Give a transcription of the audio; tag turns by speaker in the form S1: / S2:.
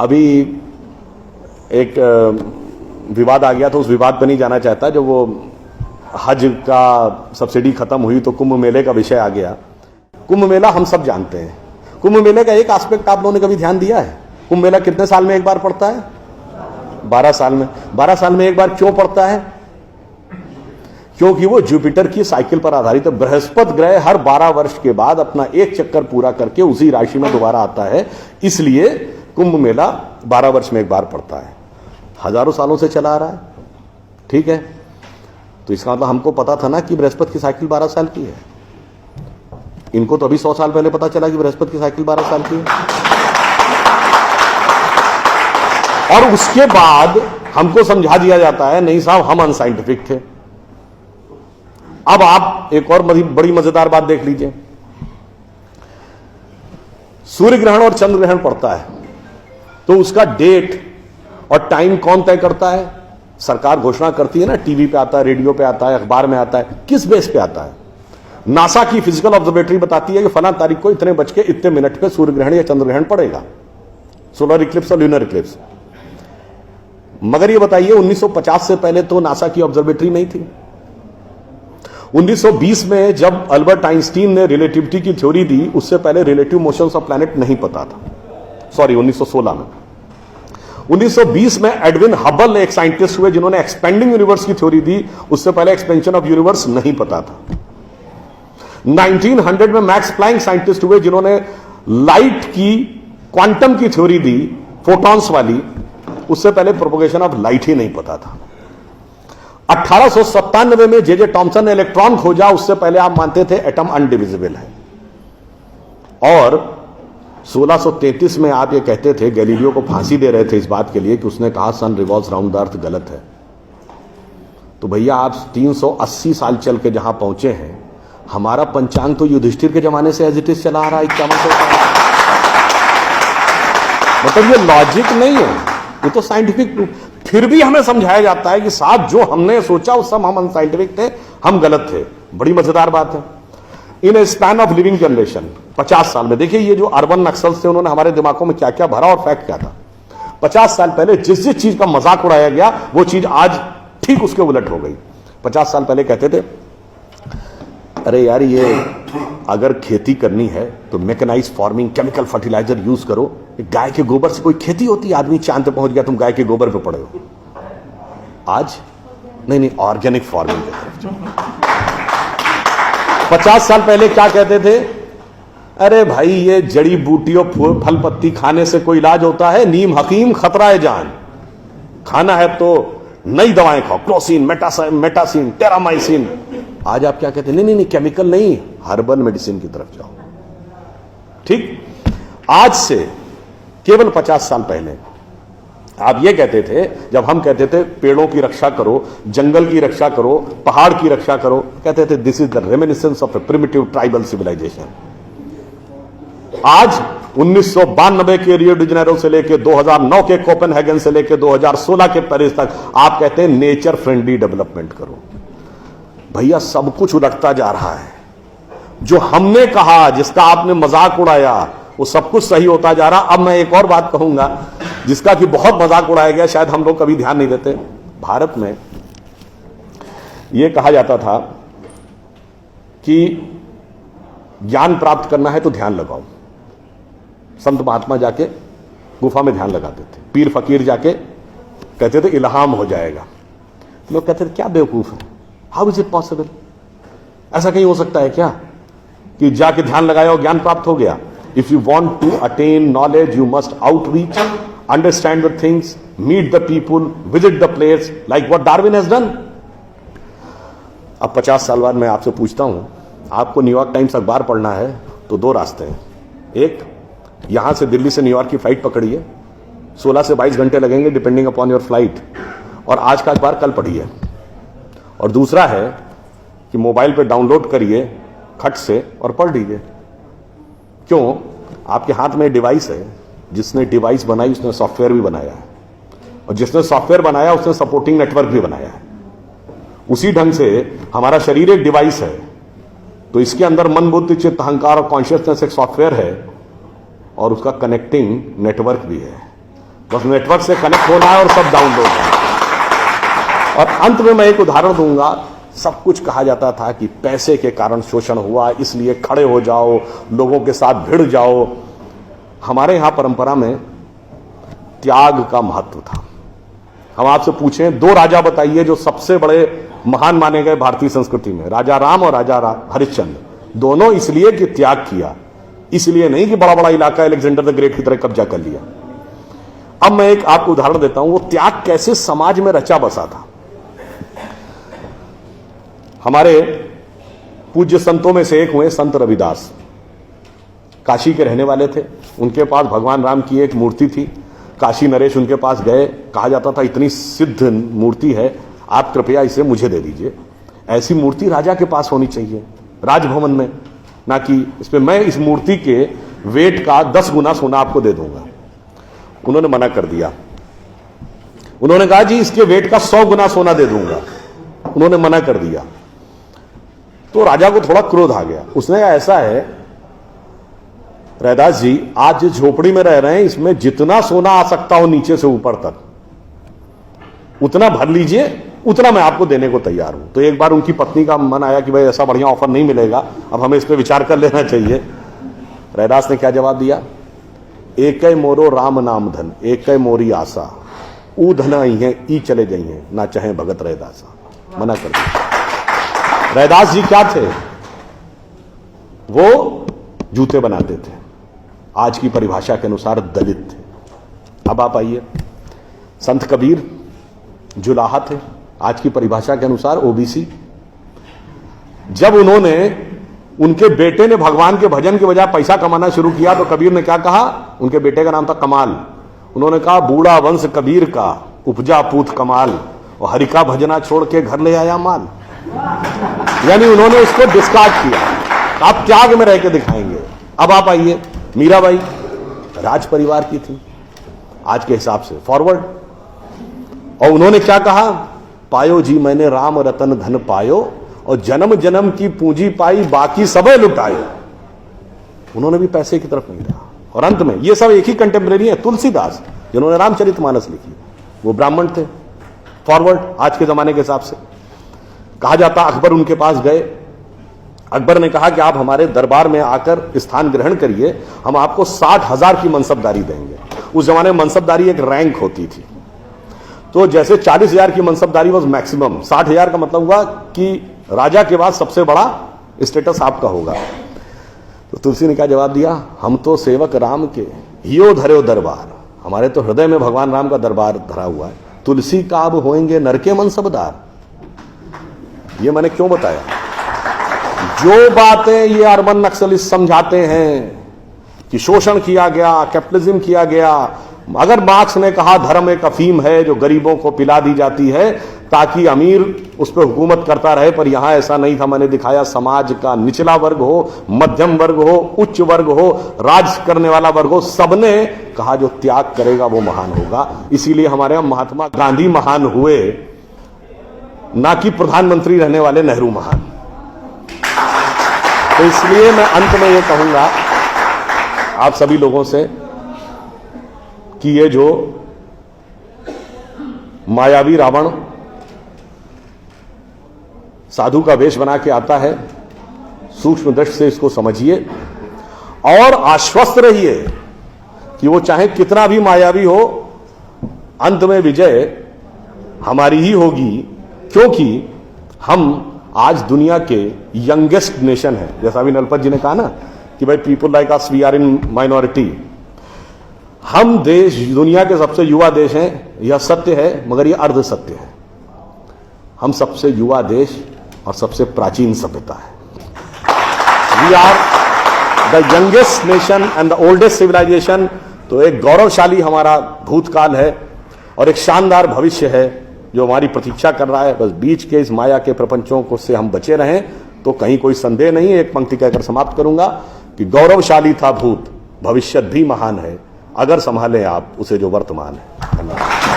S1: अभी एक विवाद आ गया तो उस विवाद पर नहीं जाना चाहता। जब वो हज का सब्सिडी खत्म हुई तो कुंभ मेले का विषय आ गया। कुंभ मेला हम सब जानते हैं। कुंभ मेले का एक एस्पेक्ट आप लोगों ने कभी ध्यान दिया है? कुंभ मेला कितने साल में एक बार पड़ता है? 12 साल में। 12 साल में एक बार क्यों पड़ता है? क्योंकि वो जुपिटर की साइकिल पर आधारित है। बृहस्पति ग्रह हर 12 वर्ष के बाद अपना एक चक्कर पूरा करके उसी राशि में दोबारा आता है, इसलिए कुंभ मेला 12 वर्ष में एक बार पड़ता है। हजारों सालों से चला आ रहा है, ठीक है। तो इसका मतलब हमको पता था ना कि बृहस्पति की साइकिल 12 साल की है। इनको तो अभी 100 साल पहले पता चला कि बृहस्पति की साइकिल 12 साल की है। और उसके बाद हमको समझा दिया जाता है नहीं साहब हम अनसाइंटिफिक थे। अब आप एक और बड़ी मजेदार बात देख लीजिए। सूर्य ग्रहण और चंद्र ग्रहण पड़ता है तो उसका डेट और टाइम कौन तय करता है? सरकार घोषणा करती है ना, टीवी पे आता है, रेडियो पे आता है, अखबार में आता है। किस बेस पे आता है? नासा की फिजिकल ऑब्जर्वेटरी बताती है कि फलां तारीख को इतने बज के इतने मिनट पे सूर्य ग्रहण या चंद्र ग्रहण पड़ेगा, सोलर इक्लिप्स और ल्यूनर इक्लिप्स। मगर ये बताइए 1950 से पहले तो नासा की ऑब्जर्वेटरी नहीं थी। 1920 में जब अल्बर्ट आइंस्टीन ने रिलेटिविटी की थ्योरी दी, उससे पहले रिलेटिव मोशंस ऑफ प्लैनेट नहीं पता था। सॉरी, 1916 में। 1920 में एडविन हबल एक साइंटिस्ट हुए जिन्होंने एक्सपेंडिंग यूनिवर्स की थ्योरी दी, उससे पहले एक्सपेंशन ऑफ यूनिवर्स नहीं पता था। 1900 में मैक्स प्लैंक साइंटिस्ट हुए जिन्होंने लाइट की क्वांटम की थ्योरी दी, फोटॉन्स वाली, उससे पहले प्रोपगेशन ऑफ लाइट ही नहीं पता था। 1897 में जे टॉमसन ने इलेक्ट्रॉन खोजा, उससे पहले आप मानते थे एटम अनडिविजिबल है। और 1633 में आप ये कहते थे, गैलीलियो को फांसी दे रहे थे इस बात के लिए कि उसने कहा सन रिवॉल्व्स राउंड द अर्थ गलत है। तो भैया आप 380 साल चल के जहां पहुंचे हैं, हमारा पंचांग तो युधिष्ठिर के जमाने से एज इट इज चला आ रहा है 5100 साल। मतलब ये लॉजिक नहीं है, ये तो साइंटिफिक प्रूफ। फिर भी हमें समझाया जाता है कि साहब जो हमने सोचा उस सब हम अनसाइंटिफिक थे, हम गलत थे। बड़ी मजेदार बात है। इन ए स्पैन ऑफ लिविंग जनरेशन 50 साल में, देखिए ये जो अर्बन नक्सल्स थे उन्होंने हमारे दिमागों में क्या क्या भरा और फैक्ट क्या था। 50 साल पहले जिस जिस चीज का मजाक उड़ाया गया वो चीज आज ठीक उसके उलट हो गई। 50 साल पहले कहते थे अरे यार ये अगर खेती करनी है तो mechanised farming, chemical fertiliser use करो। गाय के गोबर से कोई खेती होती है? आदमी चांद पे पहुंच गया, तुम गाय के गोबर पे पड़े हो। आज नहीं, ऑर्गेनिक फार्मिंग की तरफ। 50 साल पहले क्या कहते थे? अरे भाई ये जड़ी बूटियों फल पत्ती खाने से कोई इलाज होता है? नीम हकीम खतरा है जान। खाना है तो नई दवाएं खाओ, क्लोसिन, मेटासिन, टेरामाइसिन। आज आप क्या कहते हैं? नहीं, केमिकल नहीं, हर्बल मेडिसिन की तरफ जाओ। ठीक, आज से केवल 50 साल पहले आप ये कहते थे, जब हम कहते थे पेड़ों की रक्षा करो, जंगल की रक्षा करो, पहाड़ की रक्षा करो, कहते थे this is the reminiscence of a primitive tribal civilisation. आज 1992 के रियो डी जेनेरो से लेकर 2009 के कोपेनहेगन से लेकर 2016 के पेरिस तक आप कहते हैं नेचर फ्रेंडली डेवलपमेंट करो। भैया सब कुछ उलटता जा रहा है। जो हमने कहा, जिसका आपने मजाक उड़ाया, वो सब कुछ सही होता जा रहा। अब मैं एक और बात कहूंगा जिसका कि बहुत मजाक उड़ाया गया, शायद हम लोग कभी ध्यान नहीं देते। भारत में यह कहा जाता था कि ज्ञान प्राप्त करना है तो ध्यान लगाओ। संत महात्मा जाके गुफा में ध्यान लगाते थे, पीर फकीर जाके कहते थे इल्हाम हो जाएगा। लोग कहते थे क्या बेवकूफ है, हाउ इज इट पॉसिबल? ऐसा कहीं हो सकता है क्या कि जाके ध्यान लगाया और ज्ञान प्राप्त हो गया? If you want to attain knowledge you must outreach, understand the things, meet the people, visit the place, like what Darwin has done. अब 50 साल बाद मैं आपसे पूछता हूं, आपको न्यूयॉर्क टाइम्स अखबार पढ़ना है तो 2 रास्ते हैं। एक, यहां से दिल्ली से न्यूयॉर्क की फ्लाइट पकड़िए, 16 से 22 घंटे लगेंगे डिपेंडिंग अपॉन योर फ्लाइट, और आज का अखबार कल पढ़िए। और दूसरा है कि मोबाइल पे डाउनलोड करिए खट से और पढ़ लीजिए। क्यों? आपके हाथ में डिवाइस है, जिसने डिवाइस बनाई उसने सॉफ्टवेयर भी बनाया है, और जिसने सॉफ्टवेयर बनाया उसने सपोर्टिंग नेटवर्क भी बनाया है। उसी ढंग से हमारा शरीर एक डिवाइस है, तो इसके अंदर मन, बुद्धि, चित्त, अहंकार और कॉन्शियसनेस एक सॉफ्टवेयर है, और उसका कनेक्टिंग नेटवर्क भी है। बस नेटवर्क से कनेक्ट होना है और सब डाउनलोड है। और अंत में मैं एक उदाहरण दूंगा। सब कुछ कहा जाता था कि पैसे के कारण शोषण हुआ, इसलिए खड़े हो जाओ, लोगों के साथ भिड़ जाओ। हमारे यहां परंपरा में त्याग का महत्व था। हम आपसे पूछें, दो राजा बताइए जो सबसे बड़े महान माने गए भारतीय संस्कृति में, राजा राम और राजा हरिश्चंद्र। दोनों इसलिए कि त्याग किया, इसलिए नहीं कि बड़ा बड़ा इलाका अलेक्जेंडर द ग्रेट की तरह कब्जा कर लिया। अब मैं एक आपको उदाहरण देता हूं, वो त्याग कैसे समाज में रचा बसा था। हमारे पूज्य संतों में से एक हुए संत रविदास, काशी के रहने वाले थे। उनके पास भगवान राम की एक मूर्ति थी। काशी नरेश उनके पास गए, कहा जाता था इतनी सिद्ध मूर्ति है, आप कृपया इसे मुझे दे दीजिए। ऐसी मूर्ति राजा के पास होनी चाहिए राजभवन में, ना कि इसमें मैं इस मूर्ति के वेट का 10 गुना सोना आपको दे दूंगा। उन्होंने मना कर दिया। उन्होंने कहा जी इसके वेट का 100 गुना सोना दे दूंगा। उन्होंने मना कर दिया। तो राजा को थोड़ा क्रोध आ गया। उसने कहा ऐसा है रैदास जी, आज जिस झोपड़ी में रह रहे हैं इसमें जितना सोना आ सकता हो नीचे से ऊपर तक उतना भर लीजिए, उतना मैं आपको देने को तैयार हूं। तो एक बार उनकी पत्नी का मन आया कि भाई ऐसा बढ़िया ऑफर नहीं मिलेगा, अब हमें इस पर विचार कर लेना चाहिए। रैदास ने क्या जवाब दिया? एक मोरो राम नाम धन, एक मोरी आशा, ऊ धन आई है ई चले गई हैं, ना चाहे भगत रैदासा। मना कर दिया। रैदास जी क्या थे? वो जूते बनाते थे, आज की परिभाषा के अनुसार दलित थे। अब आप आइए, संत कबीर जुलाहा थे, आज की परिभाषा के अनुसार ओबीसी। जब उनके बेटे ने भगवान के भजन के बजाय पैसा कमाना शुरू किया तो कबीर ने क्या कहा? उनके बेटे का नाम था कमाल। उन्होंने कहा बूढ़ा वंश कबीर का उपजा पूत कमाल, और हरि का भजना छोड़ के घर ले आया माल। यानी उन्होंने उसको डिस्कार्ड किया। आप त्याग में रह के दिखाएंगे। अब आप आइए, मीराबाई राज परिवार की थी आज के हिसाब से, फॉरवर्ड। और उन्होंने क्या कहा? पायो जी मैंने राम रतन धन पायो, और जन्म जन्म की पूंजी पाई बाकी सबे लुटायो। उन्होंने भी पैसे की तरफ नहीं रहा। और अंत में ये सब एक ही कंटेम्परेरी है, तुलसीदास जिन्होंने रामचरितमानस लिखी, वो ब्राह्मण थे, फॉरवर्ड आज के जमाने के हिसाब से। कहा जाता अकबर उनके पास गए। अकबर ने कहा कि आप हमारे दरबार में आकर स्थान ग्रहण करिए, हम आपको 60,000 की मनसबदारी देंगे। उस जमाने में मनसबदारी एक रैंक होती थी। तो जैसे 40,000 की मनसबदारी वॉज मैक्सिमम, 60,000 का मतलब हुआ कि राजा के बाद सबसे बड़ा स्टेटस आपका होगा। तो तुलसी ने क्या जवाब दिया? हम तो सेवक राम के हियो धरो दरबार, हमारे तो हृदय में भगवान राम का दरबार धरा हुआ है। तुलसी का अब होएंगे नर के मनसबदार। ये मैंने क्यों बताया? जो बातें ये अर्बन नक्सलिस्ट समझाते हैं कि शोषण किया गया, कैपिटलिज्म किया गया, अगर मार्क्स ने कहा धर्म एक अफीम है जो गरीबों को पिला दी जाती है ताकि अमीर उस पर हुकूमत करता रहे, पर यहां ऐसा नहीं था। मैंने दिखाया समाज का निचला वर्ग हो, मध्यम वर्ग हो, उच्च वर्ग हो, राज करने वाला वर्ग हो, सबने कहा जो त्याग करेगा वो महान होगा। इसीलिए हमारे यहां महात्मा गांधी महान हुए, ना कि प्रधानमंत्री रहने वाले नेहरू महान। तो इसलिए मैं अंत में ये कहूंगा आप सभी लोगों से कि ये जो मायावी रावण साधु का वेश बना के आता है, सूक्ष्म दृष्टि से इसको समझिए और आश्वस्त रहिए कि वो चाहे कितना भी मायावी हो, अंत में विजय हमारी ही होगी, क्योंकि हम आज दुनिया के यंगेस्ट नेशन है। जैसा अभी नलपत जी ने कहा ना कि भाई people like us we are in minority. हम देश दुनिया के सबसे युवा देश हैं, यह सत्य है, मगर यह अर्ध सत्य है। हम सबसे युवा देश और सबसे प्राचीन सभ्यता है। We are the youngest nation and the oldest civilization. तो एक गौरवशाली हमारा भूतकाल है और एक शानदार भविष्य है जो हमारी प्रतीक्षा कर रहा है। बस बीच के इस माया के प्रपंचों को से हम बचे रहें तो कहीं कोई संदेह नहीं। एक पंक्ति कहकर समाप्त करूंगा कि गौरवशाली था भूत, भविष्य भी महान है, अगर संभालें आप उसे जो वर्तमान है। धन्यवाद।